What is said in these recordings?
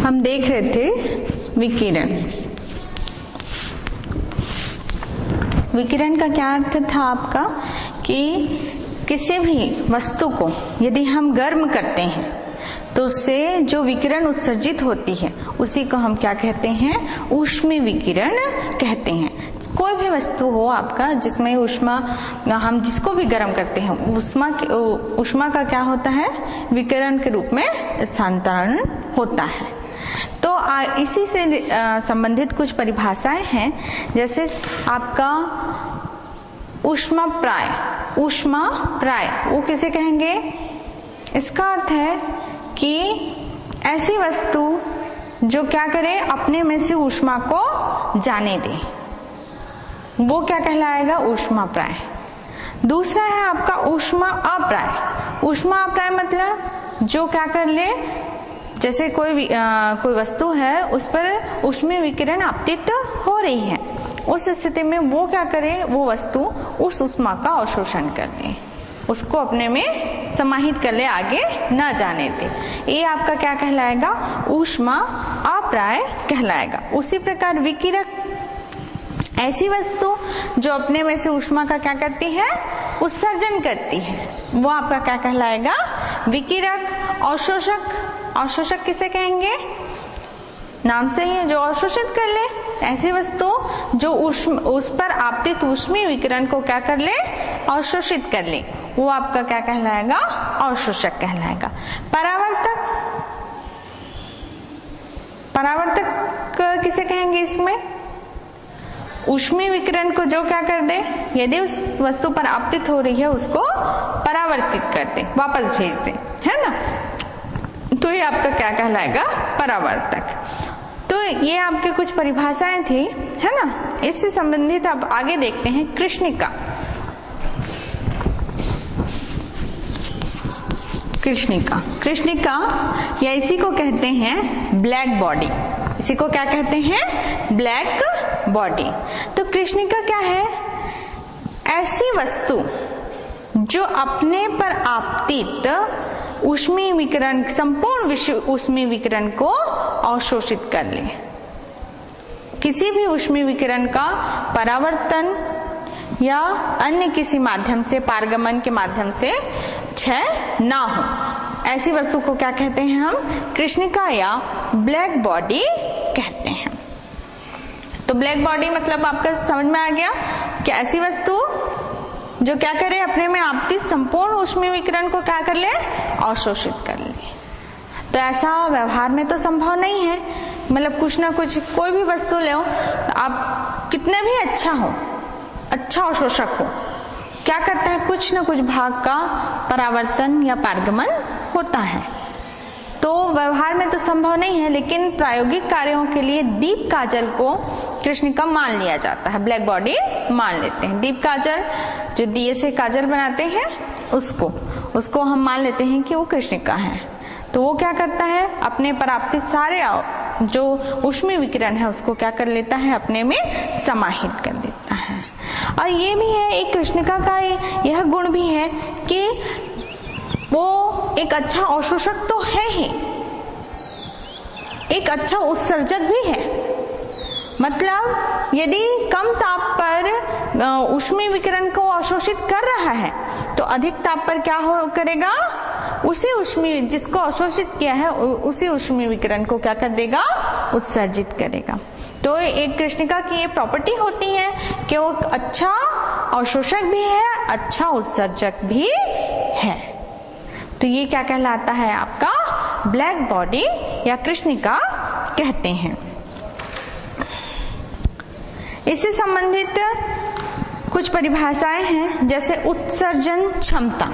हम देख रहे थे विकिरण। विकिरण का क्या अर्थ था आपका कि किसी भी वस्तु को यदि हम गर्म करते हैं तो उससे जो विकिरण उत्सर्जित होती है उसी को हम क्या कहते हैं, ऊष्मीय विकिरण कहते हैं। कोई भी वस्तु हो आपका जिसमें ऊष्मा, हम जिसको भी गर्म करते हैं ऊष्मा का क्या होता है, विकिरण के रूप में स्थानांतरण होता है। तो इसी से संबंधित कुछ परिभाषाएं हैं, जैसे आपका ऊष्माप्राय। ऊष्माप्राय वो किसे कहेंगे, इसका अर्थ है कि ऐसी वस्तु जो क्या करे, अपने में से ऊष्मा को जाने दे, वो क्या कहलाएगा, ऊष्माप्राय। दूसरा है आपका ऊष्मा अप्राय। ऊष्मा अप्राय मतलब जो क्या कर ले, जैसे कोई वस्तु है उस पर ऊष्मीय विकिरण आपतित हो रही है, उस स्थिति में वो क्या करे, वो वस्तु उस ऊष्मा का अवशोषण कर ले, उसको अपने में समाहित कर ले, आगे न जाने दे। ये आपका क्या कहलाएगा, ऊष्मा अप्राय कहलाएगा। उसी प्रकार विकिरक, ऐसी वस्तु जो अपने में से ऊष्मा का क्या करती है, उत्सर्जन करती है, वो आपका क्या कहलाएगा, विकिरक। अवशोषक, अवशोषक किसे कहेंगे, नाम से ही है, जो अवशोषित कर ले, ऐसी वस्तु जो उस पर आपतित ऊष्मीय विकिरण को क्या कर ले, अवशोषित कर ले, वो आपका क्या कहलाएगा, अवशोषक कहलाएगा। परावर्तक, परावर्तक किसे कहेंगे, इसमें ऊष्मीय विकिरण को जो क्या कर दे, यदि उस वस्तु पर आपतित हो रही है उसको परावर्तित कर दे, वापस भेज दे, है ना, तो ये आपका क्या कहलाएगा, परावर्तक। तो ये आपके कुछ परिभाषाएं थी, है ना। इससे संबंधित अब आगे देखते हैं कृष्णिका। कृष्णिका, कृष्णिका या इसी को कहते हैं ब्लैक बॉडी। इसी को क्या कहते हैं, ब्लैक बॉडी। तो कृष्णिका क्या है, ऐसी वस्तु जो अपने पर आपतित ऊष्मीय विकिरण, संपूर्ण ऊष्मीय विकिरण को अवशोषित कर ले। किसी भी ऊष्मीय विकिरण का परावर्तन या अन्य किसी माध्यम से, पारगमन के माध्यम से क्षय ना हो, ऐसी वस्तु को क्या कहते हैं हम, कृष्णिका या ब्लैक बॉडी कहते हैं। तो ब्लैक बॉडी मतलब आपका समझ में आ गया कि ऐसी वस्तु जो क्या करे, अपने में आपतित संपूर्ण ऊष्मीय विकिरण को क्या कर ले, अवशोषित कर ले। तो ऐसा व्यवहार में तो संभव नहीं है, मतलब कुछ ना कुछ, कोई भी वस्तु ले, आप कितने भी अच्छा हो, अच्छा अवशोषक हो, क्या करता है, कुछ ना कुछ भाग का परावर्तन या पारगमन होता है। तो व्यवहार में तो संभव नहीं है, लेकिन प्रायोगिक कार्यों के लिए दीप काजल को कृष्णिका मान लिया जाता है, ब्लैक बॉडी मान लेते हैं। दीप काजल, जो दिए से काजल बनाते हैं, उसको हम मान लेते हैं कि वो कृष्णिका है। तो वो क्या करता है, अपने पर आपतित सारे जो ऊष्मीय विकिरण है उसको क्या कर लेता है, अपने में समाहित कर लेता है। और ये भी है, एक कृष्णिका का यह गुण भी है कि वो एक अच्छा अवशोषक तो है ही, एक अच्छा उत्सर्जक भी है। मतलब यदि कम ताप पर ऊष्मीय विकिरण को अवशोषित कर रहा है तो अधिक ताप पर क्या करेगा, उसी ऊष्मीय, जिसको अवशोषित किया है उसी ऊष्मीय विकिरण को क्या कर देगा, उत्सर्जित करेगा। तो एक कृष्णिका की ये प्रॉपर्टी होती है कि वो अच्छा अवशोषक भी है, अच्छा उत्सर्जक भी है। तो ये क्या कहलाता है, आपका ब्लैक बॉडी या कृष्णिका कहते हैं। इससे संबंधित कुछ परिभाषाएं हैं, जैसे उत्सर्जन क्षमता।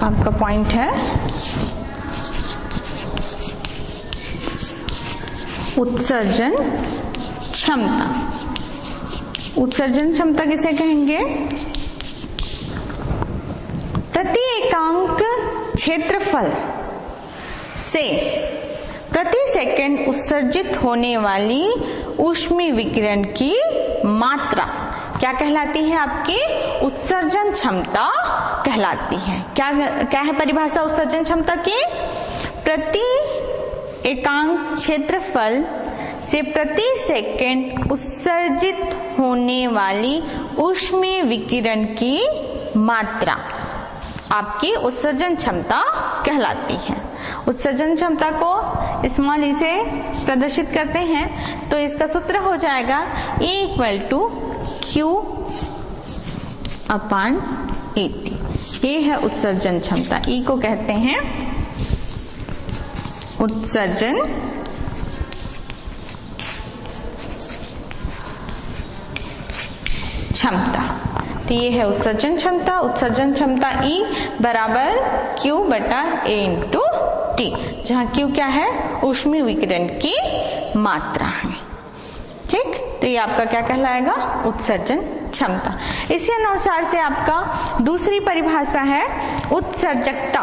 आपका पॉइंट है उत्सर्जन क्षमता। उत्सर्जन क्षमता किसे कहेंगे, प्रति एकांक क्षेत्रफल से प्रति सेकंड उत्सर्जित होने वाली ऊष्मीय विकिरण की मात्रा क्या कहलाती है? आपकी उत्सर्जन क्षमता कहलाती है। क्या है परिभाषा उत्सर्जन क्षमता की? प्रति एकांक क्षेत्रफल से प्रति सेकंड उत्सर्जित होने वाली ऊष्मीय विकिरण की मात्रा आपकी उत्सर्जन क्षमता कहलाती है। उत्सर्जन क्षमता को स्मॉल ई से प्रदर्शित करते हैं तो इसका सूत्र हो जाएगा E = Q/80। ये है उत्सर्जन क्षमता। E को कहते हैं उत्सर्जन क्षमता। तो ये है उत्सर्जन क्षमता। उत्सर्जन क्षमता E = Q/A/T, जहाँ Q क्या है? ऊष्मीय विकिरण की मात्रा है। ठीक, तो ये आपका क्या कहलाएगा? उत्सर्जन क्षमता। इसी अनुसार से आपका दूसरी परिभाषा है उत्सर्जकता।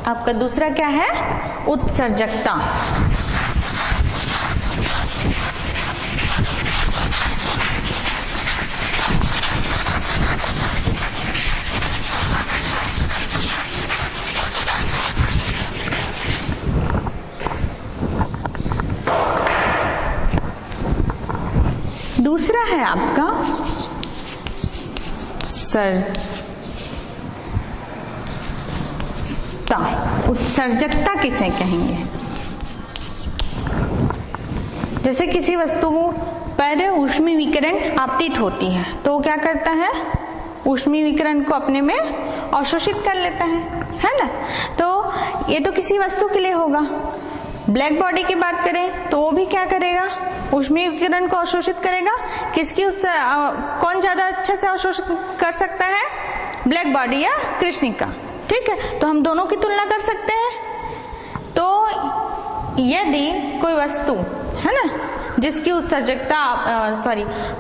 आपका दूसरा क्या है? उत्सर्जकता। दूसरा है आपका उत्सर्जकता किसे कहेंगे? जैसे किसी वस्तु पर ऊष्मीय विकिरण आपतित होती है तो वो क्या करता है? ऊष्मीय विकिरण को अपने में अवशोषित कर लेता है ना? तो ये तो किसी वस्तु के लिए होगा। ब्लैक बॉडी की बात करें तो वो भी क्या करेगा? ऊष्मीय विकिरण को अवशोषित करेगा। किसकी कौन ज्यादा अच्छा से अवशोषित कर सकता है? ब्लैक बॉडी या कृष्णिका। ठीक है, तो हम दोनों की तुलना कर सकते हैं। तो यदि कोई वस्तु है ना जिसकी उत्सर्जकता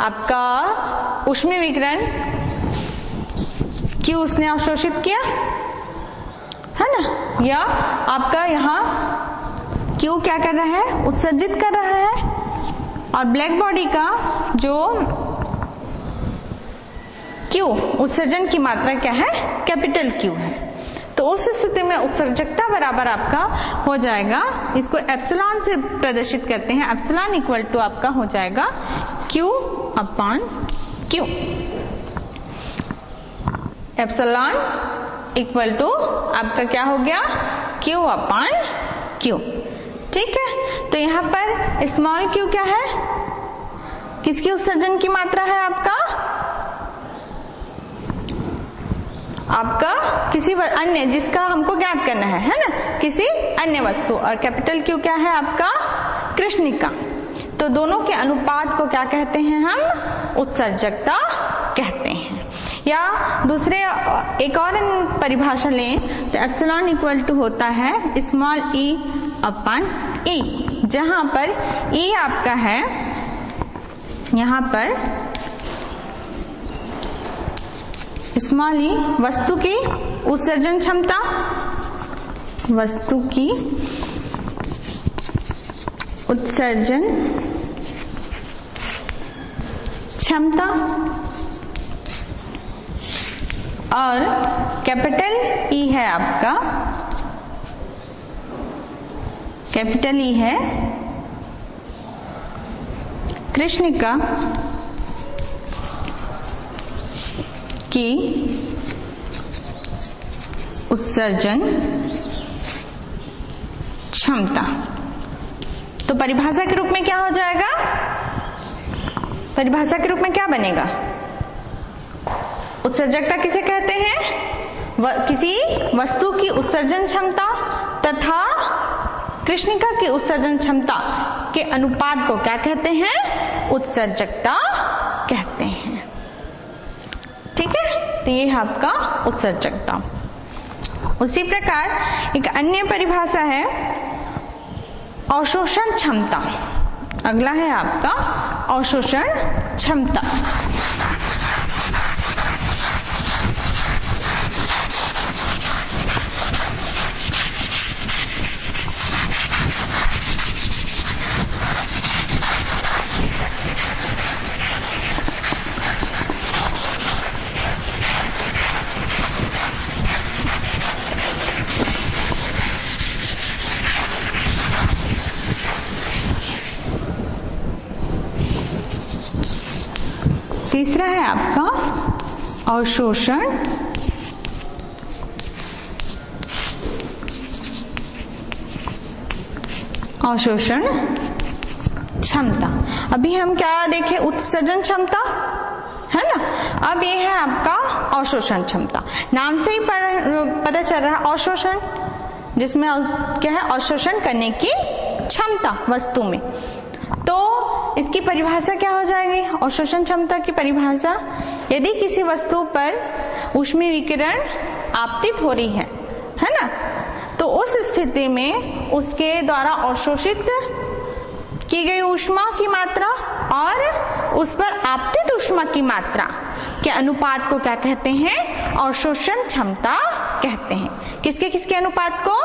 आपका ऊष्मीय विकिरण की उसने अवशोषित किया है ना, या आपका यहाँ क्यू क्या कर रहा है? उत्सर्जित कर रहा है, और ब्लैक बॉडी का जो क्यू उत्सर्जन की मात्रा क्या है? कैपिटल क्यू है। तो उस स्थिति में उत्सर्जकता बराबर आपका हो जाएगा, इसको एप्सिलॉन से प्रदर्शित करते हैं। एप्सिलॉन = आपका हो जाएगा Q/Q। एप्सिलॉन = आपका क्या हो गया? Q/Q। ठीक है, तो यहाँ पर स्मॉल q क्या है? किसकी उत्सर्जन की मात्रा है? आपका किसी अन्य, जिसका हमको ज्ञात करना है ना, किसी अन्य वस्तु। और कैपिटल क्यू क्या है? आपका कृष्णिका। तो दोनों के अनुपात को क्या कहते हैं? हम उत्सर्जकता कहते हैं। या दूसरे एक और परिभाषा लें तो एप्सिलॉन = होता है स्मॉल e/E, जहां पर E आपका है यहाँ पर स्मॉल e वस्तु की उत्सर्जन क्षमता, वस्तु की उत्सर्जन क्षमता, और कैपिटल E है आपका, कैपिटल E है कृष्णिका की उत्सर्जन क्षमता। तो परिभाषा के रूप में क्या हो जाएगा? परिभाषा के रूप में क्या बनेगा? उत्सर्जकता किसे कहते हैं? किसी वस्तु की उत्सर्जन क्षमता तथा कृष्णिका की उत्सर्जन क्षमता के अनुपात को क्या कहते हैं? उत्सर्जकता कहते हैं। ठीक है, तो ये है आपका उत्सर्जकता। उसी प्रकार एक अन्य परिभाषा है अवशोषण क्षमता। अगला है आपका अवशोषण क्षमता। तीसरा है आपका अवशोषण क्षमता। अभी हम क्या देखे, उत्सर्जन क्षमता है ना, अब ये है आपका अवशोषण क्षमता। नाम से ही पता चल रहा है अवशोषण, जिसमें क्या है, अवशोषण करने की क्षमता वस्तु में। तो इसकी परिभाषा क्या हो जाएगी, अवशोषण क्षमता की परिभाषा, यदि किसी वस्तु पर ऊष्मीय विकिरण आपतित हो रही है ना, तो उस स्थिति में उसके द्वारा अवशोषित की गई ऊष्मा की मात्रा और उस पर आपतित ऊष्मा की मात्रा के अनुपात को क्या कहते हैं, अवशोषण क्षमता कहते हैं। किसके किसके अनुपात को,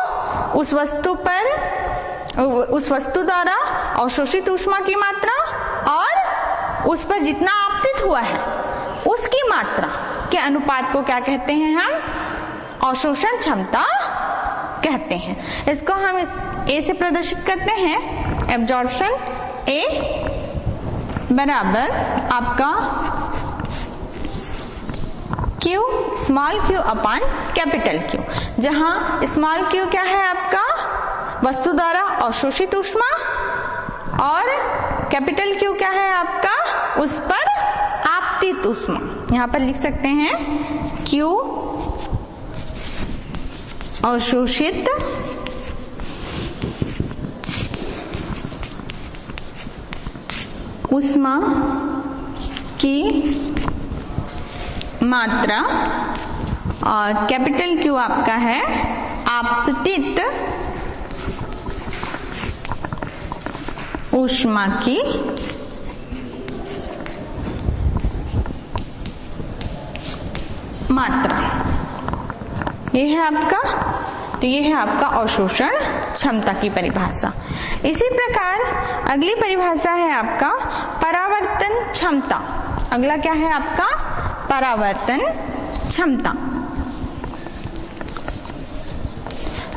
उस वस्तु द्वारा अवशोषित ऊष्मा की मात्रा और उस पर जितना आपतित हुआ है उसकी मात्रा के अनुपात को क्या कहते हैं हम, अवशोषण क्षमता कहते हैं। इसको हम इस ए से प्रदर्शित करते हैं, एब्जॉर्प्शन ए बराबर आपका Q small q upon capital Q, जहां स्मॉल q क्या है आपका वस्तु द्वारा अवशोषित ऊष्मा और कैपिटल Q क्या है आपका उस पर आपतित ऊष्मा। यहां पर लिख सकते हैं Q अवशोषित ऊष्मा की मात्रा और कैपिटल Q आपका है आपतित ऊष्मा की मात्रा। ये है आपका, तो ये है आपका अवशोषण क्षमता की परिभाषा। इसी प्रकार अगली परिभाषा है आपका परावर्तन क्षमता। अगला क्या है आपका, परावर्तन क्षमता।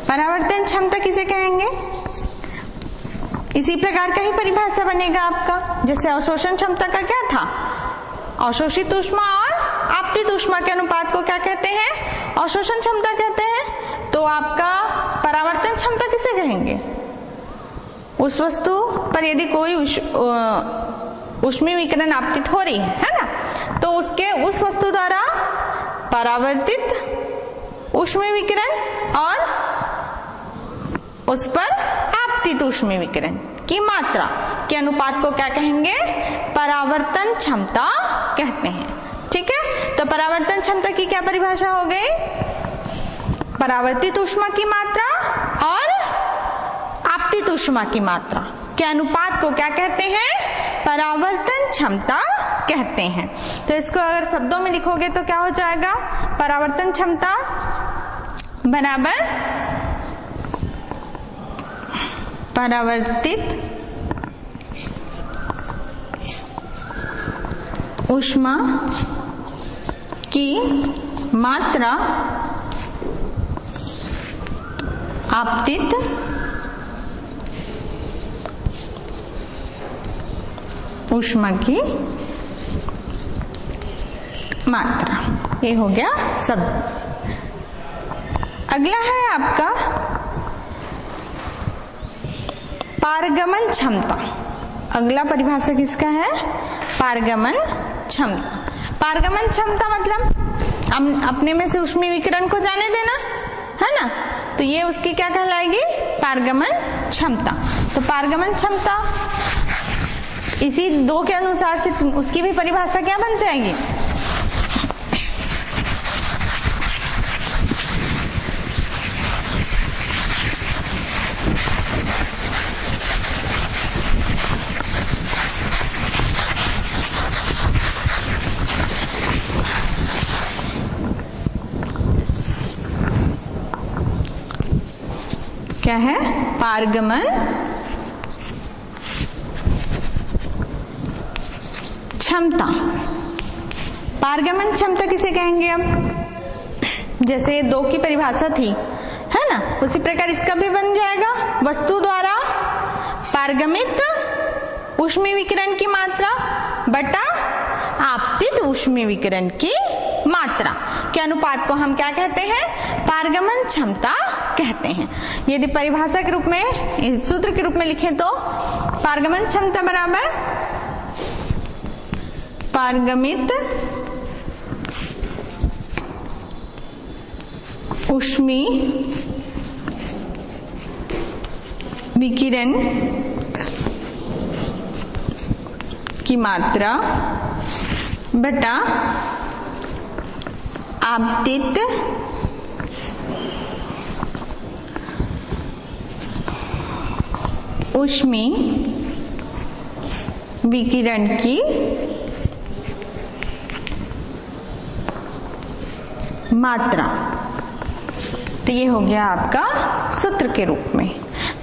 परावर्तन क्षमता किसे कहेंगे, इसी प्रकार का ही परिभाषा बनेगा आपका, जैसे अवशोषण क्षमता का क्या था, अवशोषित ऊष्मा और आपतित ऊष्मा के अनुपात को क्या कहते हैं, अवशोषण क्षमता कहते हैं। तो आपका परावर्तन क्षमता किसे कहेंगे, उस वस्तु पर यदि कोई ऊष्मीय विकिरण आपतित हो रही है ना, तो उसके उस वस्तु द्वारा परावर्तित ऊष्मीय विकिरण और उस पर आपतित ऊष्मीय विकिरण की मात्रा के अनुपात को क्या कहेंगे, परावर्तन क्षमता कहते हैं। ठीक है, तो परावर्तन क्षमता की क्या परिभाषा हो गई, परावर्तित ऊष्मा की मात्रा और आपतित ऊष्मा की मात्रा के अनुपात को क्या कहते हैं, परावर्तन क्षमता कहते हैं। तो इसको अगर शब्दों में लिखोगे तो क्या हो जाएगा, परावर्तन क्षमता बराबर परावर्तित ऊष्मा की मात्रा आपतित ऊष्मा की मात्रा। ये हो गया सब। अगला है आपका पारगमन क्षमता। अगला परिभाषा किसका है, पारगमन क्षमता। पारगमन क्षमता मतलब अपने में से ऊष्मीय विकिरण को जाने देना है ना, तो ये उसकी क्या कहलाएगी, पारगमन क्षमता। तो पारगमन क्षमता इसी दो के अनुसार से उसकी भी परिभाषा क्या बन जाएगी, क्या है, पारगमन क्षमता। पारगमन क्षमता किसे कहेंगे, अब जैसे दो की परिभाषा थी है ना, उसी प्रकार इसका भी बन जाएगा, वस्तु द्वारा पारगमित ऊष्मीय विकिरण की मात्रा बटा आपतित ऊष्मीय विकिरण की मात्रा के अनुपात को हम क्या कहते हैं? पारगमन क्षमता कहते हैं। यदि परिभाषा के रूप में, सूत्र के रूप में लिखें तो पारगमन क्षमता बराबर पारगमित ऊष्मीय विकिरण की मात्रा बटा आपतित ऊष्मीय विकिरण की मात्रा। तो ये हो गया आपका सूत्र के रूप में।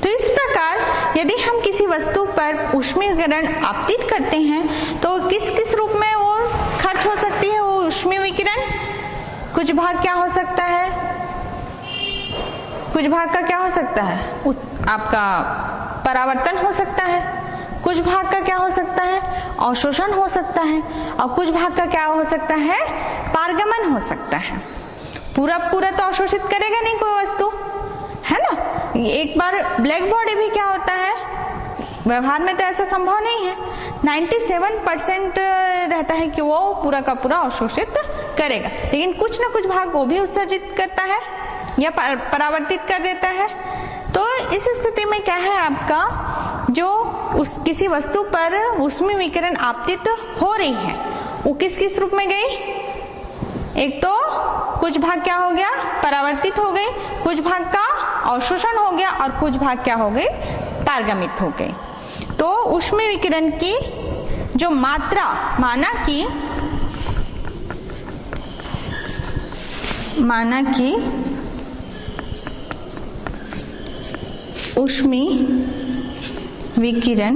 तो इस प्रकार यदि हम किसी वस्तु पर ऊष्मीय विकिरण आपतित करते हैं तो किस किस रूप में वो खर्च हो सकती है वो ऊष्मीय विकिरण? कुछ भाग क्या हो सकता है? कुछ भाग का क्या हो सकता है? उस आपका परावर्तन हो सकता है, कुछ भाग का क्या हो सकता है? अवशोषण हो सकता है, और कुछ भाग का क्या हो सकता है? पारगमन हो सकता है। पूरा पूरा तो अवशोषित करेगा नहीं कोई वस्तु, है ना। एक बार ब्लैक बॉडी भी क्या होता है, व्यवहार में तो ऐसा संभव नहीं है, 97% रहता है कि वो पूरा का पूरा अवशोषित करेगा, लेकिन कुछ ना कुछ भाग वो भी उत्सर्जित करता है या परावर्तित कर देता है। तो इस स्थिति में क्या है आपका, जो किसी वस्तु पर ऊष्मीय विकिरण आपतित हो रही है वो किस किस रूप में गई? एक तो कुछ भाग क्या हो गया? परावर्तित हो गई, कुछ भाग का अवशोषण हो गया, और कुछ भाग क्या हो गई? पारगमित हो गई। तो ऊष्मीय विकिरण की जो मात्रा, माना कि ऊष्मीय विकिरण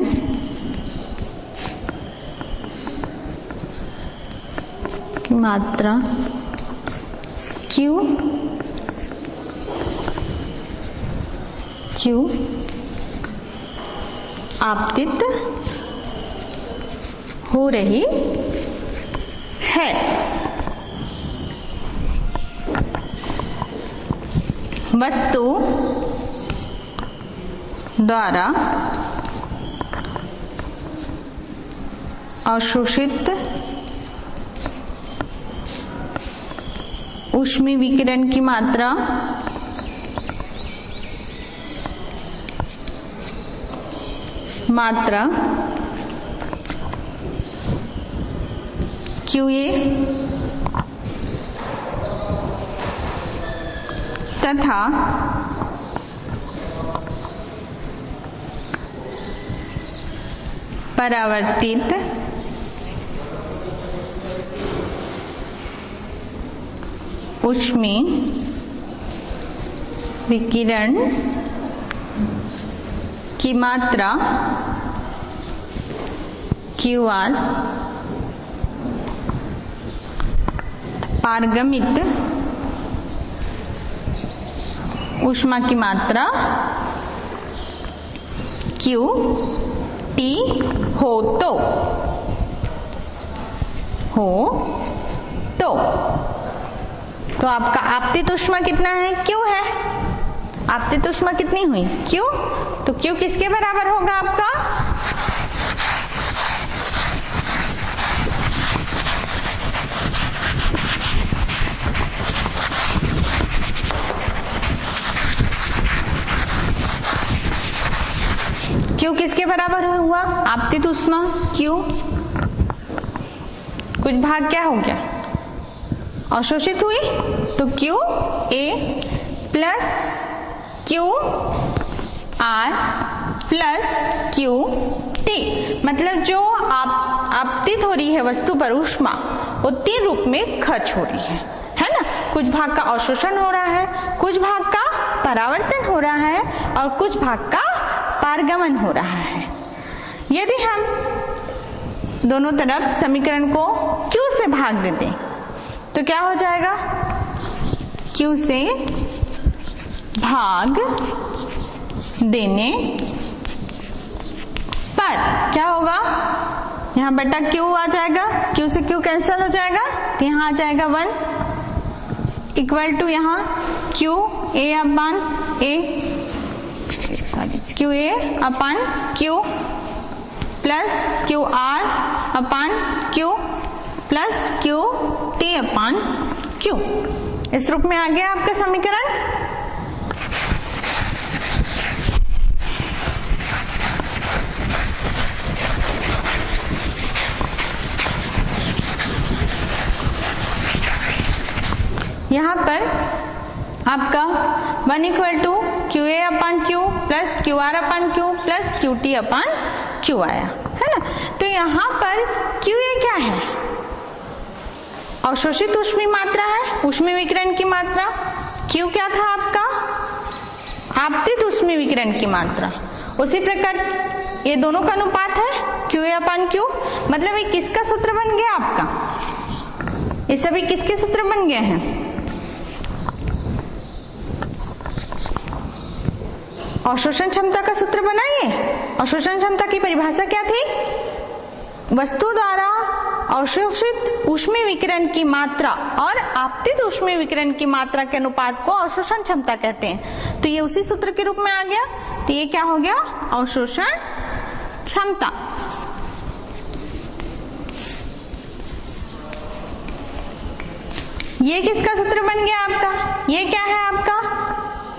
की मात्रा Q आपतित हो रही है। वस्तु द्वारा अवशोषित ऊष्मीय विकिरण की मात्रा QA तथा परावर्तित ऊष्मीय विकिरण की मात्रा QR पारगमित ऊष्मा की मात्रा QT हो तो आपका आपतित ऊष्मा कितना है? Q है। आपतित ऊष्मा कितनी हुई? Q। तो Q किसके बराबर होगा आपका? Q किसके बराबर हुआ? आपतित ऊष्मा Q, कुछ भाग क्या हो गया? अवशोषित हुई, तो Q A plus Q R plus Q T, मतलब जो आपतित हो रही है वस्तु पर ऊष्मा वो 3 रूप में खर्च हो रही है ना। कुछ भाग का अवशोषण हो रहा है, कुछ भाग का परावर्तन हो रहा है, और कुछ भाग का पारगमन हो रहा है। यदि हम दोनों तरफ समीकरण को Q से भाग देते तो क्या हो जाएगा? Q से भाग देने पर क्या होगा? यहाँ बटा क्यू आ जाएगा, क्यू से क्यू कैंसिल हो जाएगा, तो यहाँ आ जाएगा 1 इक्वल टू यहाँ Q A upon A, Q A upon Q plus Q R upon Q plus Q T upon Q. इस रूप में आ गया आपका समीकरण। यहां पर आपका 1 equal to Q A upon Q plus Q R upon Q plus Q T upon Q आया है ना। तो यहां पर क्यू ए क्या है? अवशोषित ऊष्मीय मात्रा है, ऊष्मीय विकिरण की मात्रा। क्यू क्या था आपका? आपतित ऊष्मीय विकिरण की मात्रा। उसी प्रकार ये दोनों का अनुपात है क्यू ए अपान क्यू, मतलब ये किसका सूत्र बन गया आपका? ये सभी किसके सूत्र बन गए हैं? अवशोषण क्षमता का सूत्र बनाइए। अवशोषण क्षमता की परिभाषा क्या थी? वस्तु द्वारा अवशोषित ऊष्मीय विकिरण की मात्रा और आपतित ऊष्मीय विकिरण की मात्रा के अनुपात को अवशोषण क्षमता कहते हैं। तो ये उसी सूत्र के रूप में आ गया। तो ये क्या हो गया? अवशोषण क्षमता। ये किसका सूत्र बन गया आपका? ये क्या है आपका?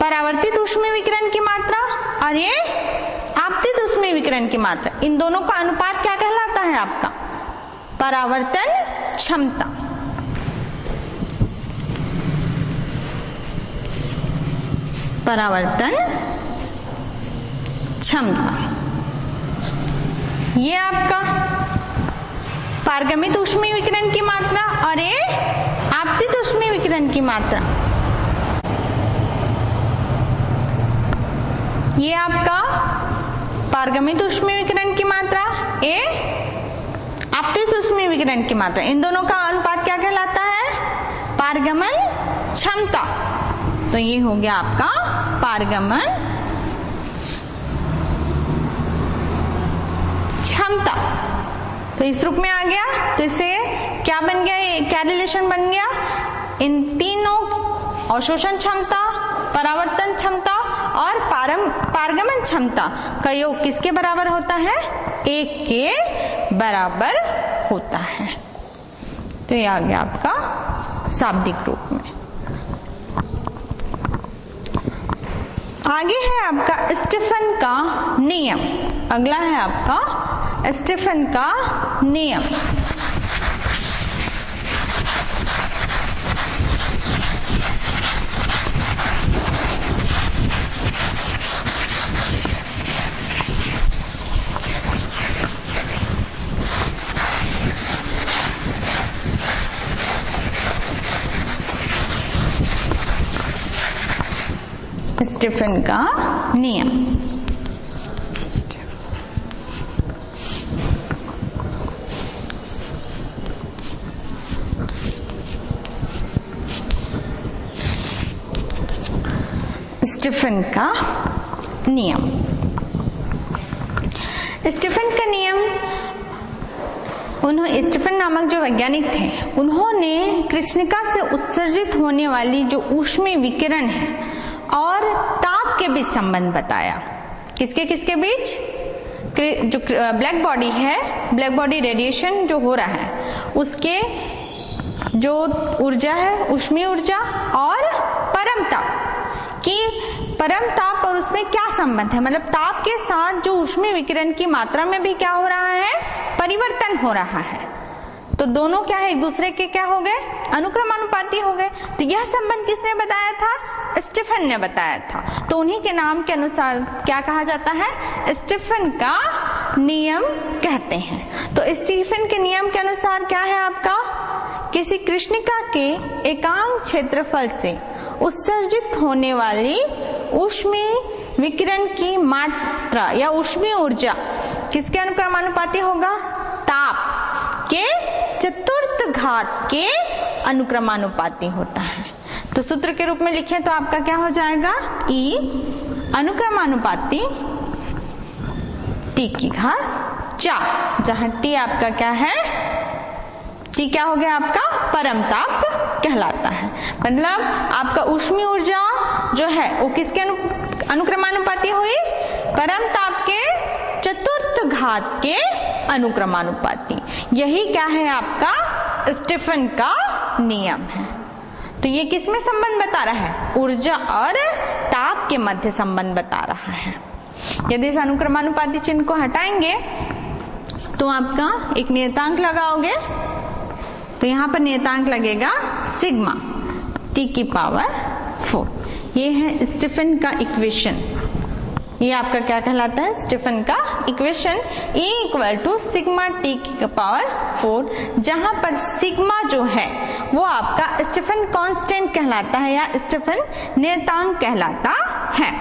परावर्तित ऊष्मीय विकिरण की मात्रा और ये आपतित ऊष्मीय विकिरण की मात्रा। इन दोनों का अनुपात क्या कहलाता है आपका? परावर्तन क्षमता। परावर्तन क्षमता ये आपका पारगमित ऊष्मीय विकिरण की मात्रा और ये आपतित ऊष्मीय विकिरण की मात्रा। ये आपका पारगमित ऊष्मीय विकिरण की मात्रा, ये आपतित ऊष्मीय विकिरण की मात्रा। इन दोनों का अनुपात क्या कहलाता है? पारगमन क्षमता। तो ये हो गया आपका पारगमन क्षमता। तो इस रूप में आ गया। तो इससे क्या बन गया? क्या रिलेशन बन गया? इन तीनों अवशोषण क्षमता, परावर्तन क्षमता और पारगमन क्षमता का योग किसके बराबर होता है? 1 के बराबर होता है। तो ये आ गया आपका शाब्दिक रूप में। आगे है आपका स्टीफन का नियम। अगला है आपका स्टीफन का नियम। स्टीफन का नियम। स्टीफन का नियम। स्टीफन का नियम, स्टीफन नामक जो वैज्ञानिक थे, उन्होंने कृष्णिका से उत्सर्जित होने वाली जो ऊष्मीय विकिरण है और ताप के बीच संबंध बताया। किसके किसके बीच? जो ब्लैक बॉडी है, ब्लैक बॉडी रेडिएशन जो हो रहा है, उसके जो ऊर्जा है, ऊष्मीय ऊर्जा और परम ताप की, परम ताप और उसमें क्या संबंध है? मतलब ताप के साथ जो ऊष्मीय विकिरण की मात्रा में भी क्या हो रहा है? परिवर्तन हो रहा है। तो दोनों क्या है? एक दूसरे के क्या हो गए? अनुक्रमानुपाती हो गए। तो यह संबंध किसने बताया था? स्टीफन ने बताया था। तो उन्हीं के नाम के अनुसार क्या कहा जाता है? स्टीफन का नियम कहते हैं। तो स्टीफन के नियम के अनुसार क्या है आपका? किसी कृष्णिका के एकांक क्षेत्रफल से उत्सर्जित होने वाली ऊष्मीय विकिरण की मात्रा या ऊष्मीय ऊर्जा किसके अनुक्रमानुपाती होगा? ताप के चतुर्थ घात के अनुक्रमानुपाती होता है। तो सूत्र के रूप में लिखें तो आपका क्या हो जाएगा? E अनुक्रमानुपाती T की घात चा, जहां टी आपका क्या है, टी क्या हो गया आपका परम ताप कहलाता है। मतलब आपका ऊष्मीय ऊर्जा जो है वो किसके अनुक्रमानुपाती हुई, परम ताप के चतुर्थ घात के अनुक्रमानुपाती। यही क्या है आपका स्टीफन का नियम है। तो ये किसमें संबंध बता रहा है, ऊर्जा और ताप के मध्य संबंध बता रहा है। यदि इस अनुक्रमानुपाती चिन्ह को हटाएंगे तो आपका एक नियतांक लगाओगे, तो यहां पर नियतांक लगेगा सिग्मा टी की पावर 4। ये है स्टीफन का इक्वेशन। ये आपका क्या कहलाता है, स्टीफन का equation. E equal to sigma T की पावर 4, जहां पर सिग्मा जो है वो आपका स्टीफन कांस्टेंट कहलाता है या स्टीफन नियतांक कहलाता है।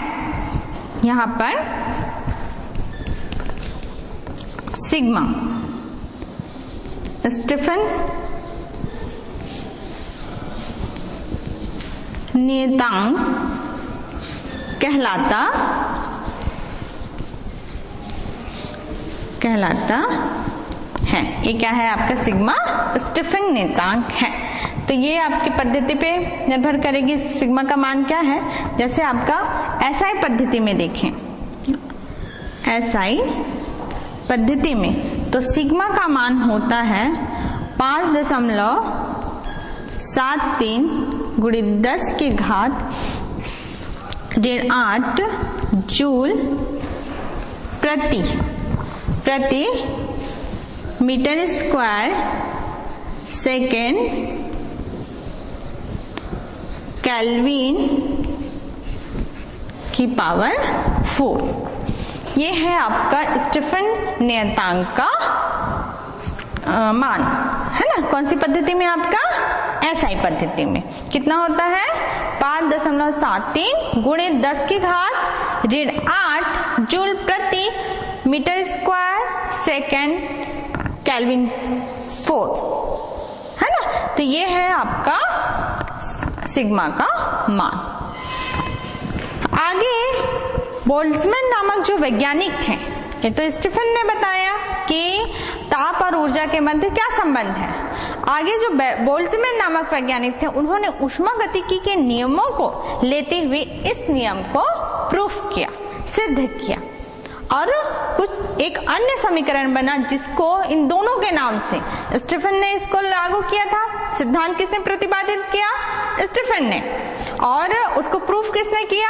यहां पर सिग्मा स्टीफन नियतांक कहलाता है। ये क्या है आपका सिग्मा स्टीफन नियतांक है। तो ये आपकी पद्धति पे निर्भर करेगी सिग्मा का मान क्या है। जैसे आपका एसआई पद्धति में देखें, एसआई पद्धति में तो सिग्मा का मान होता है 5.73 गुणित 10 की घात 8 जूल प्रति मीटर स्क्वायर सेकेंड केल्विन की पावर 4। ये है आपका स्टीफन नियतांक का मान, है ना। कौन सी पद्धति में, आपका एसआई पद्धति में। कितना होता है 5.73 गुणित 10 की घात 8 जूल प्रति मीटर स्क्वायर सेकेंड केल्विन 4, है ना। तो ये है आपका सिग्मा का मान। आगे बोल्ट्जमैन नामक जो वैज्ञानिक थे, ये तो स्टीफन ने बताया कि ताप और ऊर्जा के मध्य क्या संबंध है। आगे जो बोल्ट्जमैन नामक वैज्ञानिक थे, उन्होंने ऊष्मागतिकी के नियमों को लेते हुए इस नियम को प्रूफ किया, सिद्ध किया, और कुछ एक अन्य समीकरण बना जिसको इन दोनों के नाम से स्टीफन ने इसको लागू किया था। सिद्धांत किसने प्रतिपादित किया, स्टीफन ने, और उसको प्रूफ किसने किया,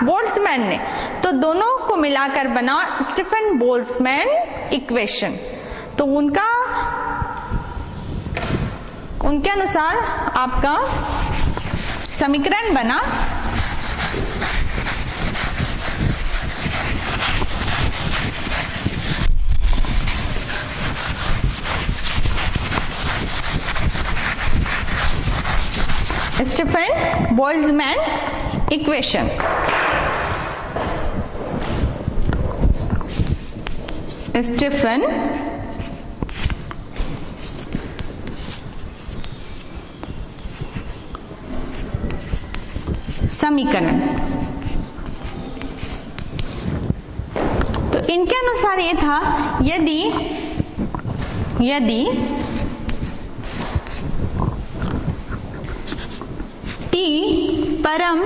बोल्ट्जमैन ने। तो दोनों को मिलाकर बना स्टीफन बोल्ट्जमैन इक्वेशन। तो उनके अनुसार आपका समीकरण बना स्टीफन बोल्ट्जमैन इक्वेशन। स्टीफन समीकरण। तो इनके अनुसार ये था, यदि T परम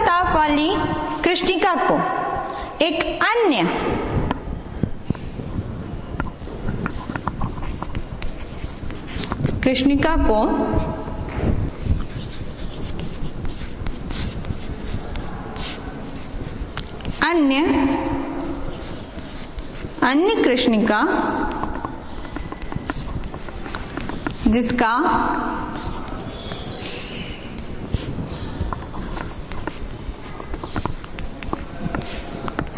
ताप वाली कृष्णिका को एक अन्य कृष्णिका को अन्य कृष्णिका जिसका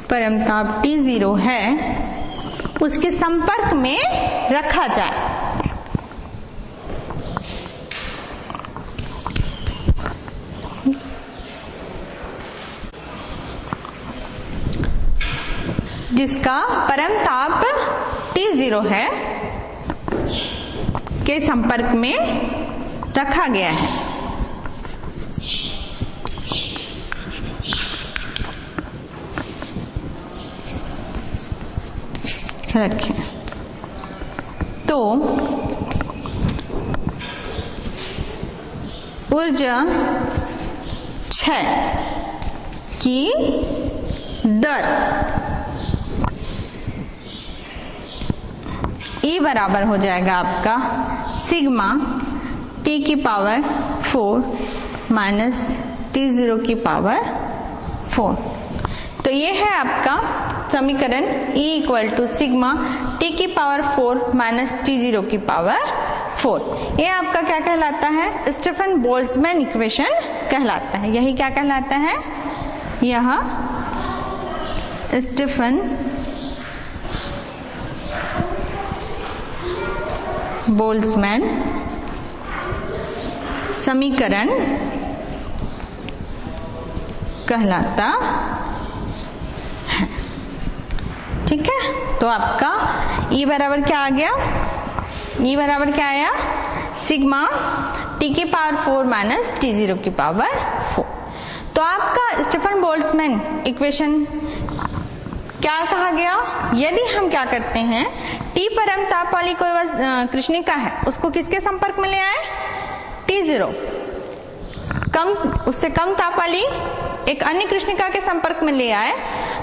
परमताप T0 है, उसके संपर्क में रखा जाए। जिसका परमताप T0 है के संपर्क में रखा गया है। रखें तो ऊर्जा क्षय की दर E बराबर हो जाएगा आपका सिग्मा T की पावर 4 माइनस T0 की पावर 4। तो ये है आपका समीकरण E equal to sigma T की पावर 4 माइनस T0 की पावर 4। ये आपका क्या कहलाता है? स्टीफन बोल्ट्जमैन इक्वेशन कहलाता है। यही क्या कहलाता है? यह स्टीफन बोल्ट्जमैन समीकरण कहलाता है। ठीक है, तो आपका E बराबर क्या आ गया? E बराबर क्या आया? सिग्मा T की पावर 4 माइनस T0 की पावर 4। तो आपका स्टीफन बोल्ट्जमैन इक्वेशन क्या कहा गया? यदि हम क्या करते हैं, T परम ताप वाली कोई कृष्णिका है, उसको किसके संपर्क में ले आए? T0 कम, उससे कम ताप वाली एक अन्य कृष्णिका के संपर्क में ले आए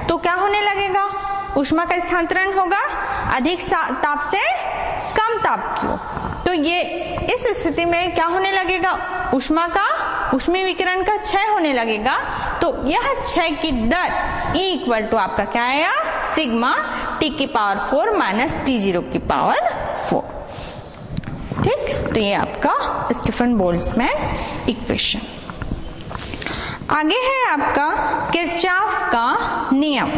तो क्या होने लगेगा? ऊष्मा का स्थानांतरण होगा अधिक ताप से कम ताप की ओर। तो ये इस स्थिति में क्या होने लगेगा? ऊष्मा का ऊष्मीय विकिरण का क्षय होने लगेगा। तो यह क्षय की दर E इक्वल टू आपका क्या आया? सिग्मा T की पावर 4 माइनस T0 की पावर 4। ठीक, तो ये आपका स्टीफन बोल्ट्जमैन इक्वेशन। आगे है आपका किरचॉफ का नियम।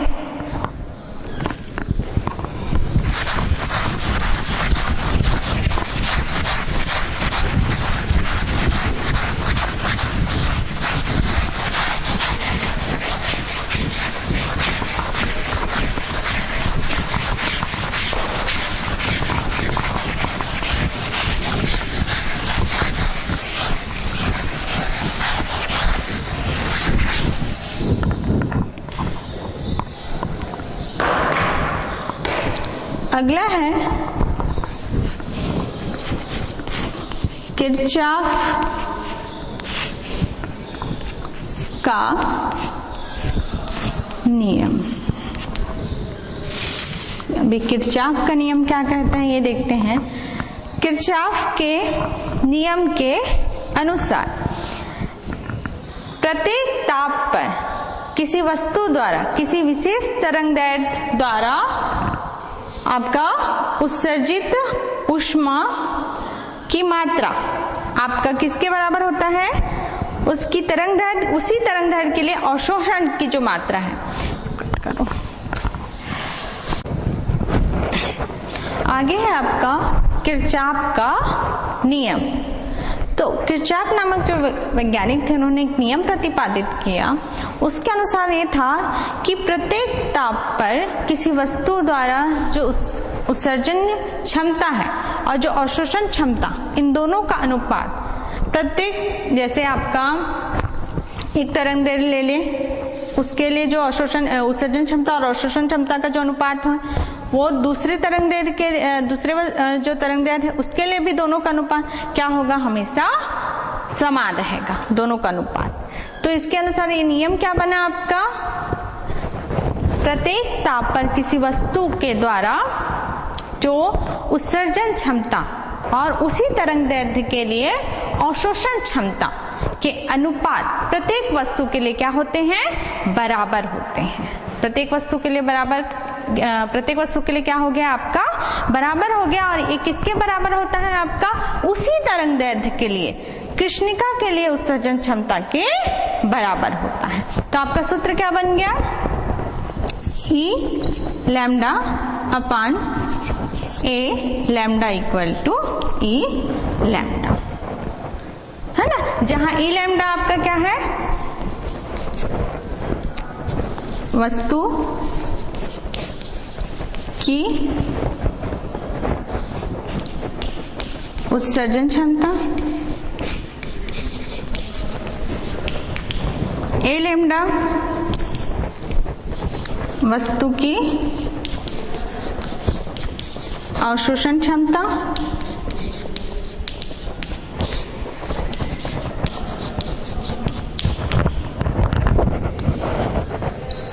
अगला है किरचॉफ का नियम। अभी किरचॉफ का नियम क्या कहते हैं ये देखते हैं। किरचॉफ के नियम के अनुसार प्रत्येक ताप पर किसी वस्तु द्वारा किसी विशेष तरंगदैर्घ्य द्वारा आपका उत्सर्जित ऊष्मा की मात्रा आपका किसके बराबर होता है? उसकी तरंगदैर्घ्य, उसी तरंगदैर्घ्य के लिए अवशोषण की जो मात्रा है। करो। आगे है आपका किरचॉफ का नियम। तो किरचॉफ नामक जो वैज्ञानिक थे, उन्होंने एक नियम प्रतिपादित किया। उसके अनुसार ये था कि प्रत्येक ताप पर किसी वस्तु द्वारा जो उत्सर्जन क्षमता है और जो अवशोषण क्षमता, इन दोनों का अनुपात प्रत्येक, जैसे आपका एक तरंगदैर्घ्य ले ले, उसके लिए जो उत्सर्जन क्षमता और अवशोषण क्षमता का जो अनुपात है वो दूसरे तरंगदैर्घ्य के दूसरे जो तरंगदैर्घ्य है उसके लिए भी दोनों का अनुपात क्या होगा? हमेशा समान रहेगा, दोनों का अनुपात। तो इसके अनुसार ये नियम क्या बना आपका? प्रत्येक ताप पर किसी वस्तु के द्वारा जो उत्सर्जन क्षमता और उसी तरंगदैर्घ्य के लिए अवशोषण क्षमता के अनुपात प्रत्येक वस्तु के लिए क्या होते हैं? बराबर होते हैं। प्रत्येक वस्तु के लिए बराबर, प्रत्येक वस्तु के लिए क्या हो गया आपका? बराबर हो गया। और ये किसके बराबर होता है आपका? उसी तरंगदैर्घ्य के लिए, कृष्णिका के लिए उत्सर्जन क्षमता के बराबर होता है। तो आपका सूत्र क्या बन गया? E lambda upon A lambda equal to E lambda, है ना। जहां E लैम्डा आपका क्या है? वस्तु की उत्सर्जन क्षमता, A लैम्डा वस्तु की अवशोषण क्षमता,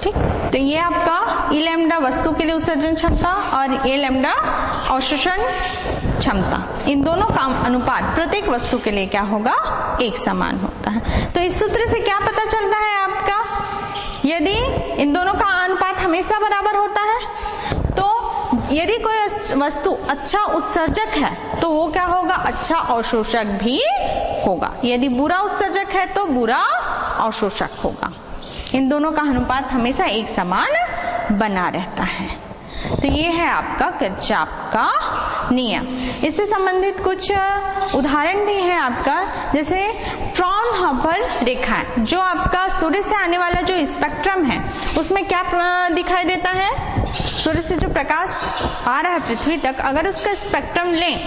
ठीक। तो ये आपका ई लैम्डा वस्तु के लिए उत्सर्जन क्षमता और ए लैम्डा अवशोषण क्षमता, इन दोनों का अनुपात प्रत्येक वस्तु के लिए क्या होगा, एक समान होता है। तो इस सूत्र से क्या पता चलता है आपका, यदि इन दोनों का अनुपात हमेशा बराबर होता है तो यदि कोई वस्तु अच्छा उत्सर्जक है तो वो क्या होगा, अच्छा अवशोषक भी होगा। यदि बुरा उत्सर्जक है तो बुरा अवशोषक होगा। इन दोनों का अनुपात हमेशा एक समान बना रहता है। तो ये है आपका किरचॉफ का नियम। इससे संबंधित कुछ उदाहरण भी है आपका, जैसे फ्रॉनहोफर रेखाएं, जो आपका सूर्य से आने वाला जो स्पेक्ट्रम है उसमें क्या दिखाई देता है, सूर्य से जो प्रकाश आ रहा है पृथ्वी तक, अगर उसका स्पेक्ट्रम लें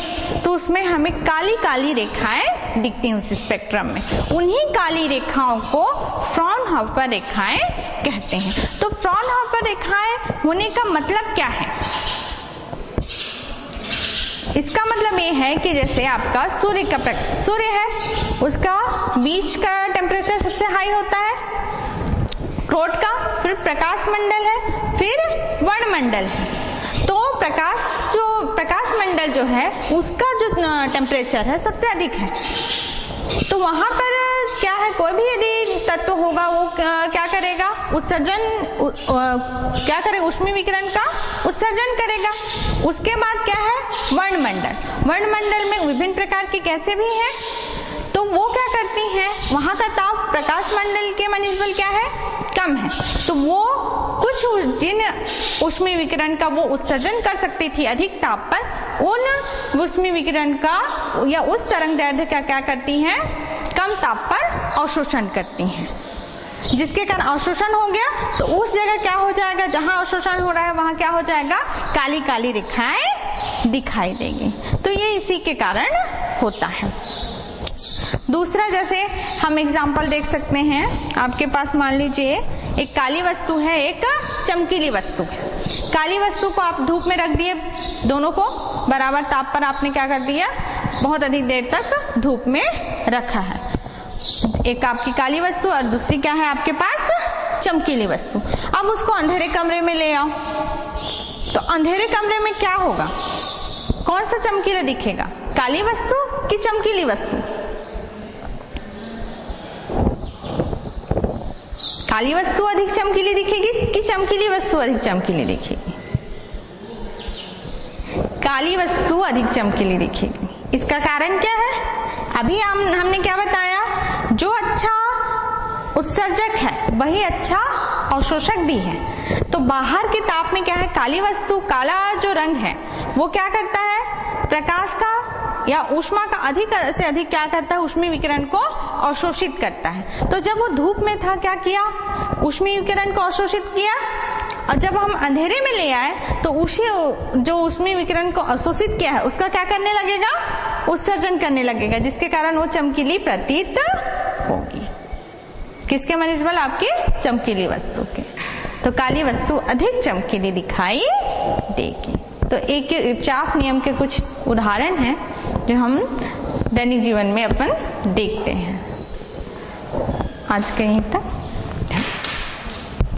तो उसमें हमें काली काली रेखाएं दिखती हैं उस स्पेक्ट्रम में। उन्हीं काली रेखाओं को फ्रॉनहोफर रेखाएं कहते हैं। तो फ्रॉनहोफर रेखाएं होने का मतलब क्या है, इसका मतलब ये है कि जैसे आपका सूर्य है, उसका बीच का टेम्परेचर सबसे हाई होता है, क्रोट का, फिर प्रकाश मंडल है, फिर वर्णमंडल है। तो प्रकाश मंडल जो है उसका जो टेम्परेचर है सबसे अधिक है। तो वहां पर क्या है, कोई भी यदि तत्व होगा वो क्या करेगा, क्या करेगा, ऊष्मीय विकिरण का उत्सर्जन करेगा। उसके बाद क्या है, वर्णमंडल में विभिन्न प्रकार की गैसें भी हैं, तो वो क्या करती हैं, वहां का ताप प्रकाश मंडल के मनिस्बल क्या है, कम है, तो वो कुछ जिन ऊष्मीय विकिरण का वो उत्सर्जन कर सकती थी अधिक ताप पर, उन ऊष्मीय विकिरण का या उस तरंगदैर्घ्य का क्या करती हैं, कम ताप पर अवशोषण करती हैं, जिसके कारण अवशोषण हो गया। तो उस जगह क्या हो जाएगा, जहां अवशोषण हो रहा है वहां क्या हो जाएगा, काली काली रेखाएं दिखाई देंगी। तो ये इसी के कारण होता है। दूसरा, जैसे हम एग्जाम्पल देख सकते हैं, आपके पास मान लीजिए एक काली वस्तु है, एक चमकीली वस्तु है। काली वस्तु को आप धूप में रख दिए, दोनों को बराबर ताप पर आपने क्या कर दिया, बहुत अधिक देर तक धूप में रखा है। एक आपकी काली वस्तु और दूसरी क्या है आपके पास, चमकीली वस्तु। अब उसको अंधेरे कमरे में ले आओ, तो अंधेरे कमरे में क्या होगा, कौन सा चमकीला दिखेगा, काली वस्तु कि चमकीली वस्तु? काली वस्तु अधिक चमकीली दिखेगी कि चमकीली वस्तु अधिक चमकीली दिखेगी? काली वस्तु अधिक चमकीली दिखेगी। इसका कारण क्या है, अभी हमने क्या बताया, जो अच्छा उत्सर्जक है वही अच्छा अवशोषक भी है। तो बाहर के ताप में क्या है, काली वस्तु, काला जो रंग है वो क्या करता है, प्रकाश का या ऊष्मा का अधिक से अधिक क्या करता है, ऊष्मीय विकिरण को अवशोषित करता है। तो जब वो धूप में था क्या किया, ऊष्मीय विकिरण को अवशोषित किया, और जब हम अंधेरे में ले आए तो उसी जो ऊष्मीय विकिरण को अवशोषित किया है उसका क्या करने लगेगा, उत्सर्जन करने लगेगा, जिसके कारण वो चमकीली प्रतीत होगी। किसके मनिस्बल, आपकी चमकीली वस्तु के। तो काली वस्तु अधिक चमकीली दिखाई देगी। तो एक किरचॉफ नियम के कुछ उदाहरण हैं जो हम दैनिक जीवन में अपन देखते हैं। आज के यहीं तक।